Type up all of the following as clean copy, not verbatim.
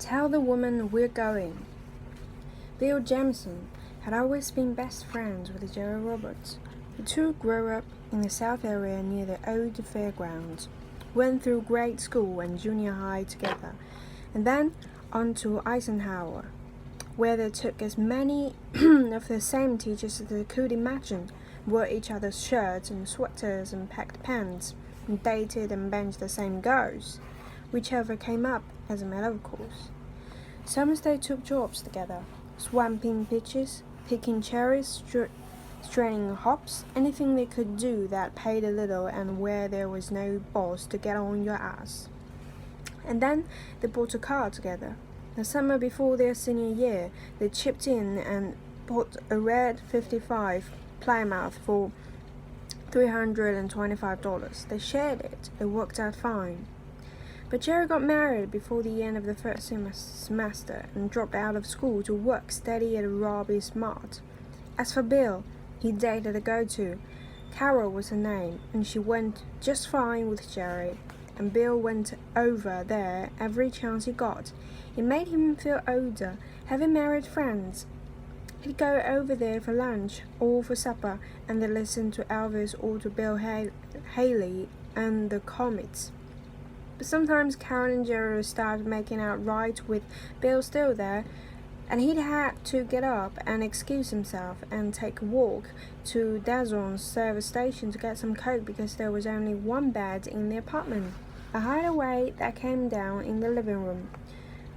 Tell the woman we're going. Bill Jamison had always been best friends with Jerry Roberts. The two grew up in the South area near the old fairgrounds, went through grade school and junior high together, and then on to Eisenhower, where they took as many of the same teachers as they could imagine, wore each other's shirts and sweaters and packed pants, and dated and banged the same girls, whichever came up, as a matter of course. Sometimes they took jobs together, swamping pitches, picking cherries, straining hops, anything they could do that paid a little and where there was no boss to get on your ass. And then they bought a car together. The summer before their senior year, they chipped in and bought a red 55 Plymouth for $325. They shared it. It worked out fine. But Jerry got married before the end of the first semester and dropped out of school to work steady at Robbie's Mart. As for Bill, he dated a go-to. Carol was her name, and she went just fine with Jerry, and Bill went over there every chance he got. It made him feel older, having married friends. He'd go over there for lunch or for supper, and they'd listen to Elvis or to Bill Haley and the Comets. But sometimes Carol and Jerry would start making out right with Bill still there, and he'd had to get up and excuse himself and take a walk to Dazon's service station to get some coke because there was only one bed in the apartment, a hideaway that came down in the living room.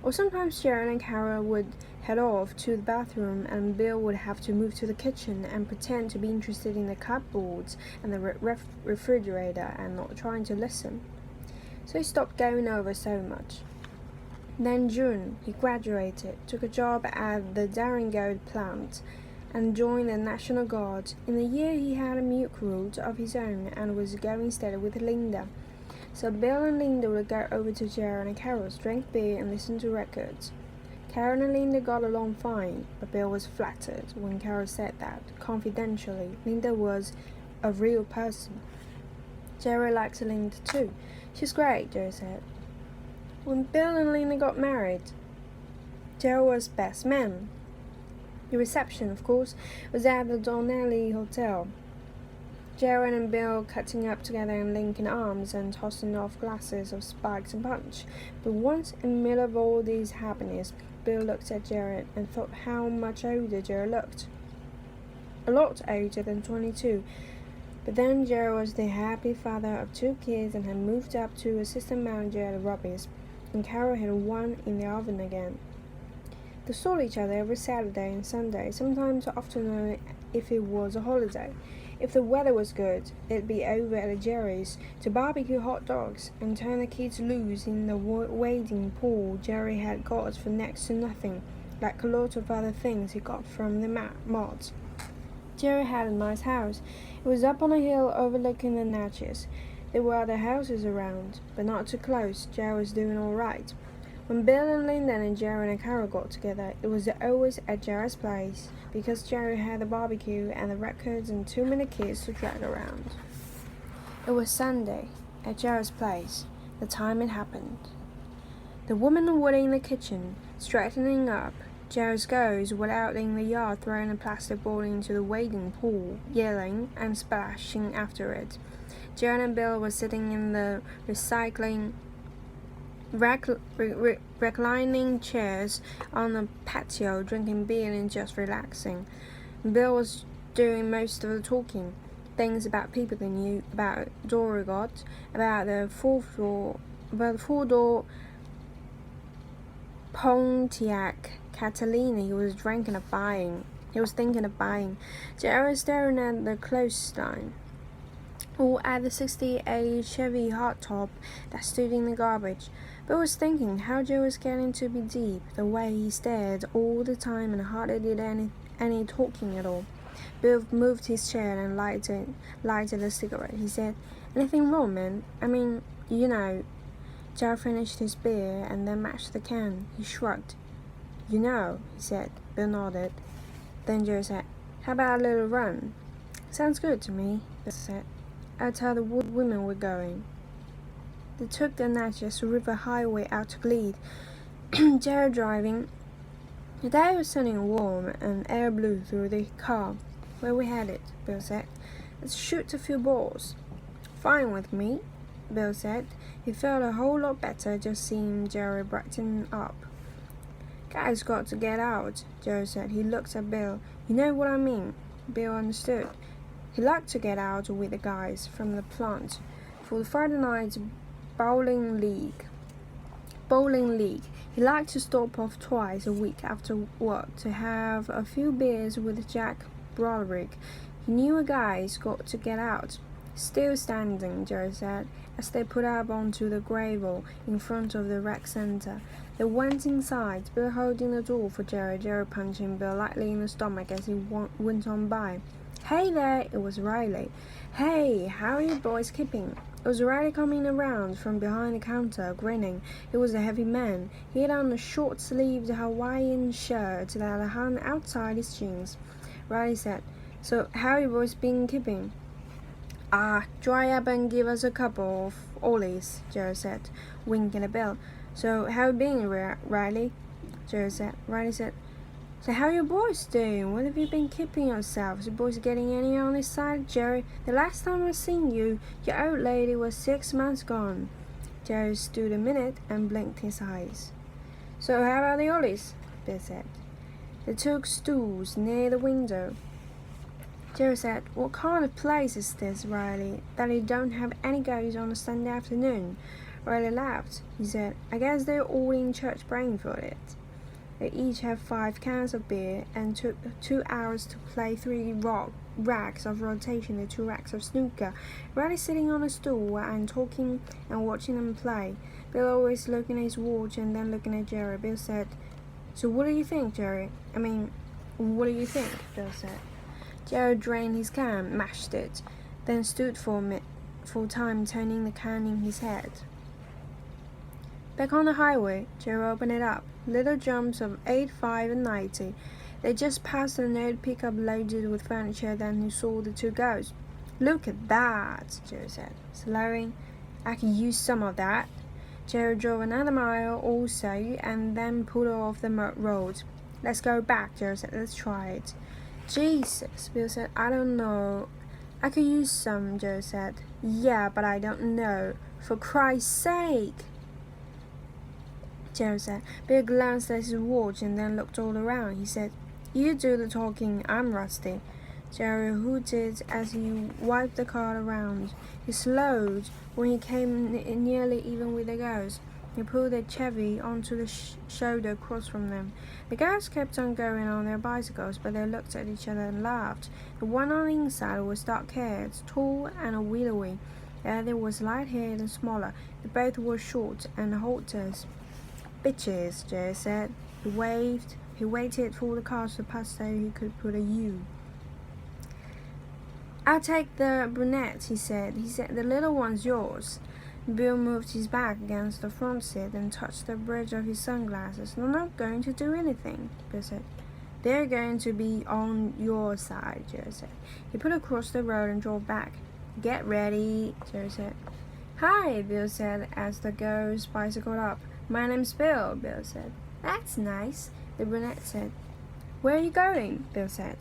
Or sometimes Jerry and Carol would head off to the bathroom and Bill would have to move to the kitchen and pretend to be interested in the cupboards and the refrigerator and not trying to listen. So he stopped going over so much. Then June, he graduated, took a job at the Daringgold plant, and joined the National Guard. In the year he had a milk route of his own and was going steady with Linda. So Bill and Linda would go over to Jerry and Carol's, drink beer and listen to records. Carol and Linda got along fine, but Bill was flattered when Carol said that, confidentially, Linda was a real person. Jerry liked Linda too. She's great, Jerry said. When Bill and Linda got married, Jerry was best man. The reception, of course, was at the Donnelly Hotel. Jerry and Bill cutting up together and linking arms and tossing off glasses of spikes and punch. But once in the middle of all this happiness, Bill looked at Jerry and thought how much older Jerry looked. A lot older than 22. But then Jerry was the happy father of 2 kids and had moved up to assistant manager at Robbie's, and Carol had one in the oven again. They saw each other every Saturday and Sunday, sometimes afternoon if it was a holiday. If the weather was good, they'd be over at Jerry's to barbecue hot dogs and turn the kids loose in the wading pool Jerry had got for next to nothing, like a lot of other things he got from the Mart. Jerry had a nice house. It was up on a hill overlooking the Natchez. There were other houses around, but not too close. Jerry was doing all right. When Bill and Linda and Jerry and Carol got together, it was always at Jerry's place, because Jerry had the barbecue and the records and too many kids to drag around. It was Sunday, at Jerry's place, the time it happened. The women were in the kitchen, straightening up. Jerry's girls were out in the yard throwing a plastic ball into the wading pool, yelling and splashing after it. Jerry and Bill were sitting in the reclining chairs on the patio, drinking beer and just relaxing. Bill was doing most of the talking, things about people they knew, about Dorigot, about the four-door Pontiac Catalina he was thinking of buying. Jerry was staring at the clothesline, or at the 68 Chevy hardtop that stood in the garbage. Bill was thinking how Joe was getting to be deep, the way he stared all the time and hardly did any talking at all. Bill moved his chair and lighted a cigarette. He said, "Anything wrong, man? I mean, you know." Joe finished his beer and then matched the can. He shrugged. "You know," he said. Bill nodded. Then Joe said, "How about a little run?" "Sounds good to me," Bill said. "I'll tell the women we're going." They took the Natchez River Highway out to Glebe. Jerry driving. The day was sunny and warm, and air blew through the car. Where we headed? Bill said. Let's shoot a few balls. Fine with me, Bill said. He felt a whole lot better just seeing Jerry brighten up. Guys got to get out, Jerry said. He looked at Bill. You know what I mean? Bill understood. He liked to get out with the guys from the plant for the Friday night bowling league. He liked to stop off twice a week after work to have a few beers with Jack Broderick. He knew a guy's got to get out. Still standing, Jerry said, as they put up onto the gravel in front of the rec center. They went inside, Bill holding the door for Jerry punching Bill lightly in the stomach as he went on by. Hey there, it was Riley. Hey, how are you boys keeping? It was Riley coming around from behind the counter, grinning. He was a heavy man. He had on a short-sleeved Hawaiian shirt that hung outside his jeans. Riley said, So, how you boys been keeping? Dry up and give us a couple of ollies, Jerry said, winking at Bill. So, how you been, Riley? Riley said, So how you boys doing? What have you been keeping yourselves? You boys getting any on this side, Jerry? The last time I seen you, your old lady was 6 months gone. Jerry stood a minute and blinked his eyes. So how about the ollies? Bill said. They took stools near the window. Jerry said, What kind of place is this, Riley, that you don't have any goes on a Sunday afternoon? Riley laughed. He said, I guess they're all in church praying for it. They each had 5 cans of beer and took 2 hours to play 3 racks of rotation and 2 racks of snooker. Riley sitting on a stool and talking and watching them play. Bill always looking at his watch and then looking at Jerry. Bill said, So what do you think, Jerry? What do you think? Bill said. Jerry drained his can, mashed it, then stood for a time turning the can in his head. Back on the highway, Jerry opened it up. Little jumps of 8, 5, and 90. They just passed an old pickup loaded with furniture, then he saw the 2 girls. Look at that, Jerry said, slowing. I could use some of that. Jerry drove another mile or so and then pulled off the road. Let's go back, Jerry said. Let's try it. Jesus, Bill said. I don't know. I could use some, Jerry said. Yeah, but I don't know. For Christ's sake, Jerry said. Bill glanced at his watch and then looked all around. He said, You do the talking, I'm rusty. Jerry hooted as he wiped the car around. He slowed when he came nearly even with the girls. He pulled a Chevy onto the shoulder across from them. The girls kept on going on their bicycles, but they looked at each other and laughed. The one on the inside was dark-haired, tall and willowy. The other was light-haired and smaller. They both wore shorts and halters. Bitches, Jerry said. He waited for the cars to pass so he could put a U. I'll take the brunette, he said. The little one's yours. Bill moved his back against the front seat and touched the bridge of his sunglasses. They're not going to do anything, Bill said. They're going to be on your side, Jerry said. He put across the road and drove back. Get ready, Jerry said. Hi, Bill said as the girls bicycled up. My name's Bill, Bill said. That's nice, the brunette said. Where are you going? Bill said.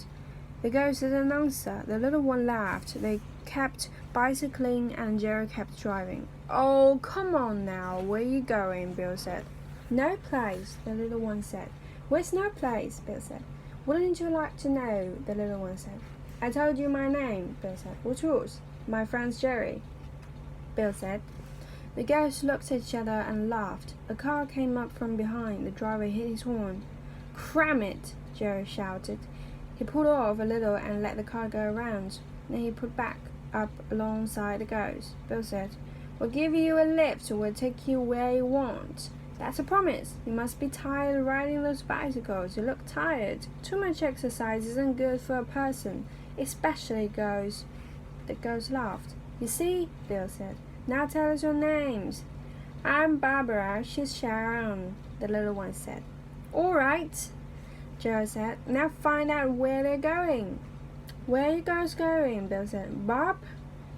The girls didn't answer. The little one laughed. They kept bicycling and Jerry kept driving. Oh, come on now. Where are you going? Bill said. No place, the little one said. Where's no place? Bill said. Wouldn't you like to know? The little one said. I told you my name, Bill said. What's yours? My friend's Jerry, Bill said. The girls looked at each other and laughed. A car came up from behind. The driver hit his horn. Cram it, Jerry shouted. He pulled off a little and let the car go around. Then he put back up alongside the girls. Bill said, We'll give you a lift. We'll take you where you want. That's a promise. You must be tired of riding those bicycles. You look tired. Too much exercise isn't good for a person, especially girls. The girls laughed. You see, Bill said. Now tell us your names. I'm Barbara. She's Sharon, the little one said. All right, Jerry said. Now find out where they're going. Where are you guys going? Bill said. Bob?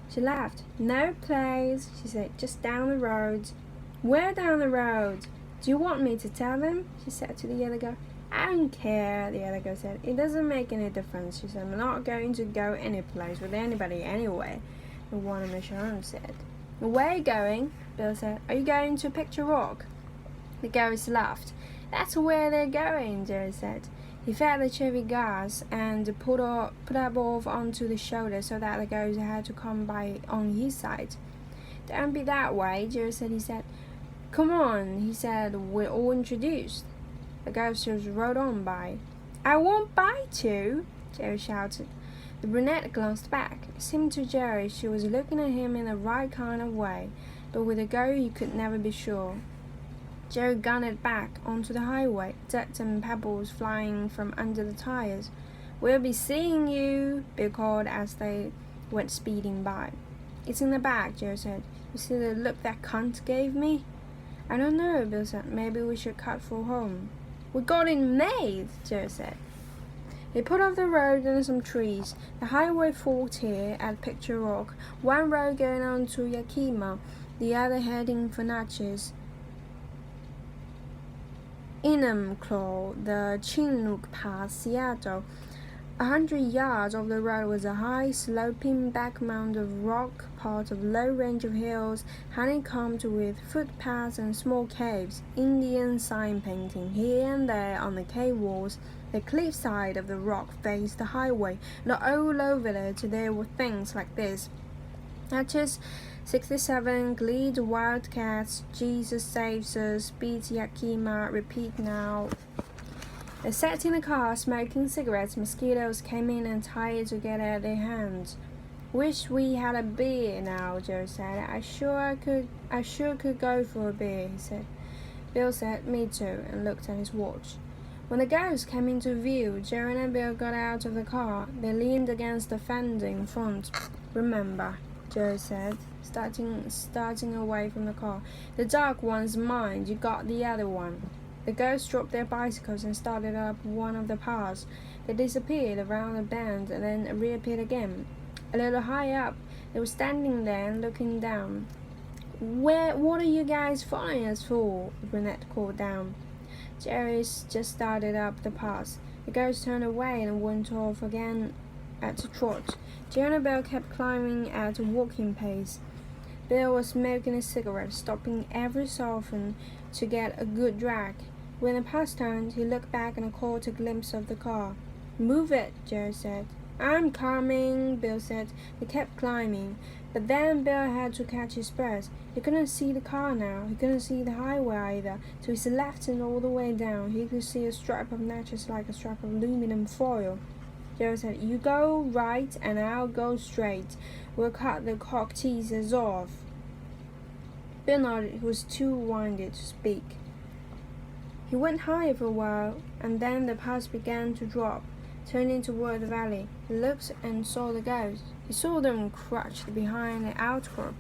She laughed. No place, she said. Just down the road. Where down the road? Do you want me to tell them? She said to the other girl. I don't care, the other girl said. It doesn't make any difference, she said. I'm not going to go any place with anybody anyway, the one on the Sharon said. Where are you going? Bill said. Are you going to Picture Rock? The girls laughed. That's where they're going, Jerry said. He fed the cherry gas and put up off onto the shoulder so that the girls had to come by on his side. Don't be that way, Jerry said. He said. Come on, he said. We're all introduced. The girls just rode on by. I won't bite you, Jerry shouted. The brunette glanced back. It seemed to Jerry she was looking at him in the right kind of way, but with a girl he could never be sure. Jerry gunned back onto the highway, dirt and pebbles flying from under the tires. We'll be seeing you, Bill called as they went speeding by. It's in the bag, Jerry said. You see the look that cunt gave me? I don't know, Bill said. Maybe we should cut for home. We got it made, Jerry said. They put off the road and some trees. The highway forked here at Picture Rock, one road going on to Yakima, the other heading for Natchez. Enumclaw, the Chinook Pass, Seattle. 100 yards of the road was a high, sloping backmount of rock, part of low range of hills, honeycombed with footpaths and small caves, Indian sign painting here and there on the cave walls. The cliffside of the rock faced the highway, and all over it there were things like this. Natchez 67, Glade Wildcats, Jesus Saves Us, Beats Yakima, Repeat Now. They sat in the car smoking cigarettes. Mosquitoes came in and tried to get at their hands. Wish we had a beer now, Joe said. I sure could go for a beer, he said. Bill said, me too, and looked at his watch. When the girls came into view, Jerry and Bill got out of the car. They leaned against the fender in front. Remember, Jerry said, starting away from the car. The dark one's mine. You got the other one. The girls dropped their bicycles and started up one of the paths. They disappeared around a bend and then reappeared again. A little higher up, they were standing there and looking down. What are you guys following us for? The brunette called down. Jerry just started up the path. The girls turned away and went off again at a trot. Jerry and Bill kept climbing at a walking pace. Bill was smoking a cigarette, stopping every so often to get a good drag. When the path turned, he looked back and caught a glimpse of the car. Move it, Jerry said. I'm coming, Bill said. They kept climbing, but then Bill had to catch his breath. He couldn't see the car now. He couldn't see the highway either. To his left and all the way down, he could see a strip of Natchez like a strip of aluminum foil. Jerry said, you go right and I'll go straight. We'll cut the cock teasers off. Bill nodded. He was too winded to speak. He went higher for a while, and then the path began to drop, turning toward the valley. He looked and saw the ghosts. He saw them crouched behind an outcrop.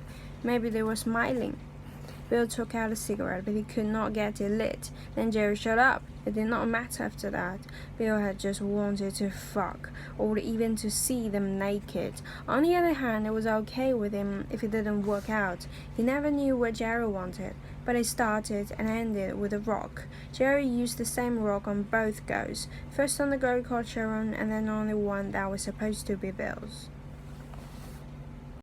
Maybe they were smiling. Bill took out a cigarette, but he could not get it lit. Then Jerry shut up. It did not matter after that. Bill had just wanted to fuck, or even to see them naked. On the other hand, it was okay with him if it didn't work out. He never knew what Jerry wanted, but it started and ended with a rock. Jerry used the same rock on both goes, first on the girl called Sharon and then on the one that was supposed to be Bill's.